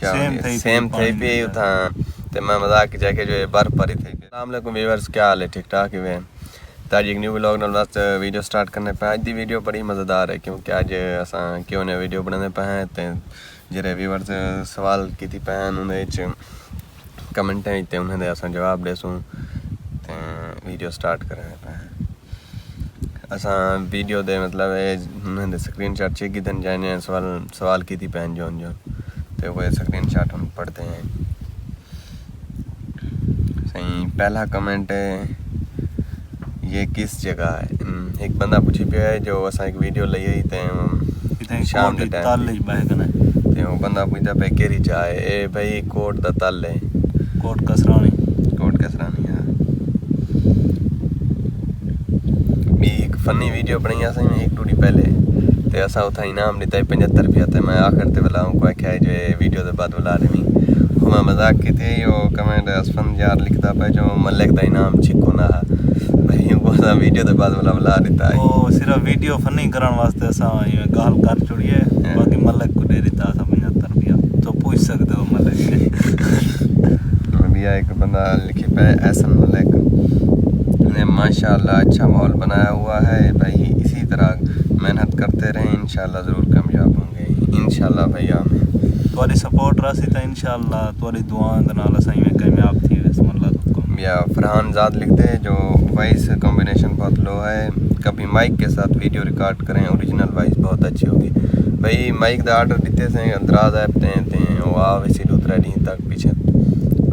क्या सेम थे भी उथा ते मैं मजाक की जाके जो बर्फ परी थे। अस्सलाम वालेकुम व्यूअर्स, क्या हाल है? ठीक ठाक ही वे ताज एक न्यू व्लॉग नाल वास्ते वीडियो स्टार्ट करने पे। आज दी वीडियो बड़ी मज़ेदार है क्योंकि आज असां क्यों ने वीडियो बनाने पे हैं ते जेरे व्यूअर्स सवाल कीती पे हैं उन्हें च कमेंट है ते उन्हें दे असां जवाब देसूं ते वीडियो स्टार्ट करने पे हैं। असां वीडियो दे मतलब उन्हें दे स्क्रीनशॉट चेक की दन जाने सवाल कीती पे हैं जोन तो वो स्क्रीनशॉट हम पढ़ते हैं। सही, पहला कमेंट है ये किस जगह है। एक बंदा पूछी पे है जो असा एक वीडियो ले आई ते शाम के टाइम ते वो बंदा पूछता पे केरी चाय ए भाई कोट दा तल है, कोट कसरानी हां। भी एक फनी वीडियो बनाई असा एक टूडी पहले ते असा उथा इनाम दिता 75 रुपया ते मैं आखिर ते वाला को आख्या जो वीडियो दे बाद वाला रही मैं मजाक की थे। यो कमेंट असफन यार लिखता पे जो मलिक दा इनाम छिको ना भाई वो सा वीडियो दे बाद वाला दिता है। ओ सिर्फ वीडियो फनी करन वास्ते असा ये गाल कर छोड़िए, बाकी मलिक को दे देता 75 रुपया तो पूछ सकते हो मलिक से। भैया एक बंदा लिखे पे एहसन मलिक ने माशाल्लाह अच्छा माहौल बनाया हुआ है भाई, इसी तरह मेहनत करते रहें, इंशाल्लाह ज़रूर कामयाब होंगे। इंशाल्लाह भैया में तुम्हारी सपोर्ट रही तो इंशाल्लाह तुम्हारी दुआओं के नाल असां में कामयाब थी बिस्मिल्लाह। या फरहान ज़ाद लिखते हैं जो वॉइस कॉम्बिनेशन बहुत लो है, कभी माइक के साथ वीडियो रिकॉर्ड करें, ओरिजिनल वॉइस बहुत अच्छी होगी। भाई माइक का ऑर्डर देते से अंदराज ऐप ते वो आ वैसे दूसरा डी तक पीछे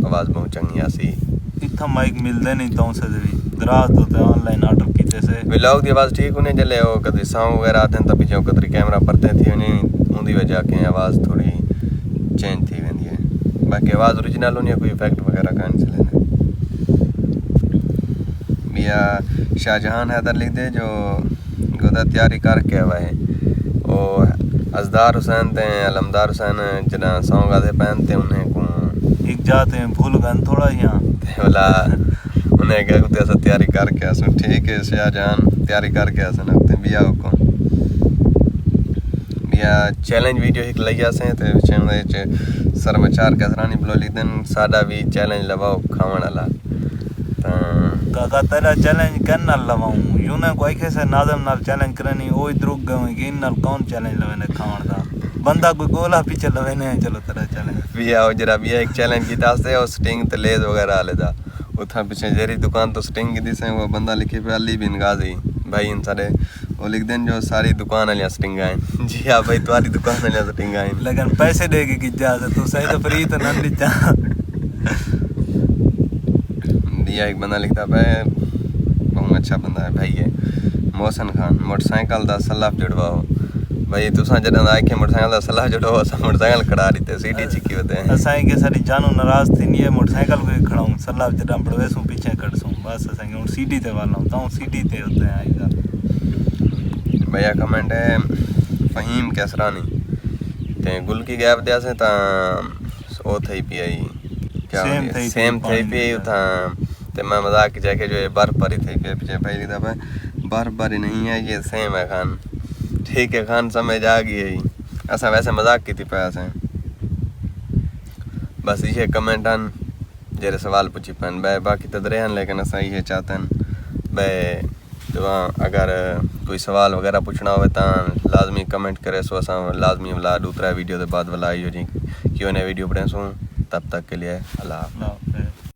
आवाज़ बहुत चंगी आसी। इतना माइक मिलते नहीं तो से दराज तो ऑनलाइन ऑर्डर कीते से व्लॉग की आवाज़ ठीक होने चले वो कभी साउंड वगैरह आते हैं तो पीछे कदरी कैमरा परते थी उनकी वजह के आवाज़ थोड़ी चेंज थी वेंदी है। बाकी आवाज़ ओरिजिनल होनी है, कोई इफेक्ट वगैरह का नहीं चलेंगे। भैया शाहजहान हैदर लिख दे जो गोदा तैयारी करके हुआ है वो अजदार हुसैन ते अलमदार हुसैन जना सॉन्ग आते पहनते उन्हें को एक जाते हैं भूल गए थोड़ा यहाँ बोला उन्हें क्या कुछ ऐसा तैयारी करके आसो। ठीक है शाहजहान तैयारी करके आसन अपने बिया को बिया चैलेंज वीडियो एक लैया से तो चैनल सर मचार कसरानी ब्लो लिखदन सादा भी चैलेंज लवाओ खावन वाला काका तेरा चैलेंज कर ना लवाऊं यूने कोई कैसे नाज़म नाल चैलेंज करनी ओ इधर गए कि इन नाल कौन चैलेंज लवेने खावन दा बंदा कोई गोला पीछे लवेने चलो तेरा चैलेंज बिया ओ जरा बिया एक चैलेंज कीता से और स्टिंग ते लेज वगैरह लेदा उथा पीछे जेरी दुकान तो स्टिंग की दिसे वो बंदा लिखे पे अली बिन गाजी भाई इन सारे वो लिख देन जो सारी दुकान वाली स्टिंग आए। जी हां भाई तुम्हारी दुकान वाली स्टिंग आए लेकिन पैसे देके की जा तू सही तो फ्री तो न लीचा। दिया एक बंदा लिखता पे बहुत अच्छा बंदा है भाई ये मोहसन खान मोटरसाइकिल दा सलाफ जुड़वाओ भाई तुसा जदा आके मोटरसाइकिल दा सलाह जुड़वाओ असा मोटरसाइकिल खड़ा रही सीटी चिकी होते हैं असा के सारी जानू नाराज थी नहीं है मोटरसाइकिल को खड़ाऊं सलाह जदा बड़वेसू पीछे कड़सूं बस असा के सीटी ते वाला तो सीटी ते होते हैं आएगा। भैया कमेंट है फहीम कैसरानी ते गुल की गैप दिया से ता ओ थई पी आई क्या सेम थई पी उथा ते मैं मजाक की जाके जो बर्फ परी थी पे पीछे भाई लिखा पे बर्फ परी नहीं है ये सेम है खान। ठीक है खान समझ आ गई है असा वैसे मजाक की थी पे असें बस ये कमेंट अन जेरे सवाल पूछी पन बे बाकी तो दरे हैं लेकिन असा ये चाहते हैं बे तो अगर कोई सवाल वगैरह पूछना हो तो लाजमी कमेंट करे सो असा लाजमी वाला दूसरा वीडियो के बाद वाला आई हो जी क्यों ने वीडियो बने सो तब तक के लिए अल्लाह हाफ़िज़।